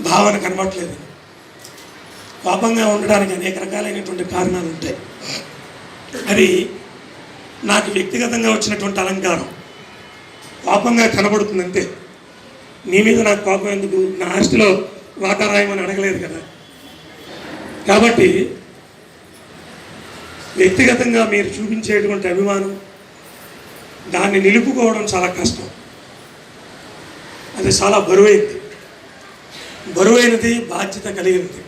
భావన కనబడట్లేదు. కోపంగా ఉండడానికి అనేక రకాలైనటువంటి కారణాలు ఉంటాయి. అది నాకు వ్యక్తిగతంగా వచ్చినటువంటి అలంకారం. కోపంగా కనబడుతుందంటే నీ మీద నాకు కోపం ఎందుకు, నా ఆస్తిలో వాటా రాయమని అడగలేదు కదా. కాబట్టి వ్యక్తిగతంగా మీరు చూపించేటువంటి అభిమానం, దాన్ని నిలుపుకోవడం చాలా కష్టం. అది చాలా బరువైనది, బాధ్యత కలిగినది.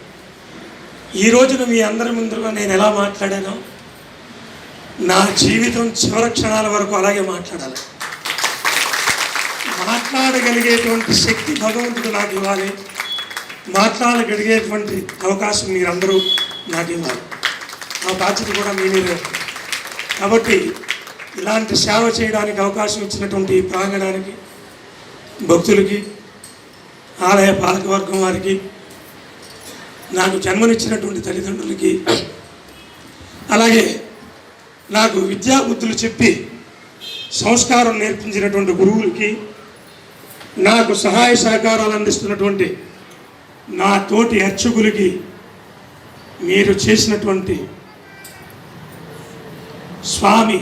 ఈ రోజున మీ అందరి ముందుగా నేను ఎలా మాట్లాడానో నా జీవితం చివరి క్షణాల వరకు అలాగే మాట్లాడాలి. మాట్లాడగలిగేటువంటి శక్తి భగవంతుడు నాకు ఇవ్వాలి, మాట్లాడగలిగేటువంటి అవకాశం మీరందరూ నాకు ఇవ్వాలి. ఆ బాధ్యత కూడా మీ మీదే. కాబట్టి ఇలాంటి సేవ చేయడానికి అవకాశం ఇచ్చినటువంటి ప్రాంగణానికి, భక్తులకి, ఆలయ పాలకవర్గం వారికి, నాకు జన్మనిచ్చినటువంటి తల్లిదండ్రులకి, అలాగే నాకు విద్యాబుద్ధులు చెప్పి సంస్కారం నేర్పించినటువంటి గురువులకి, నాకు సహాయ సహకారాలు అందిస్తున్నటువంటి నా తోటి అర్చకులకి, మీరు చేసినటువంటి స్వామి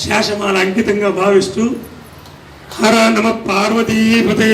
శేషమాల అంకితంగా భావిస్తూ హర నమ పార్వతీపతే.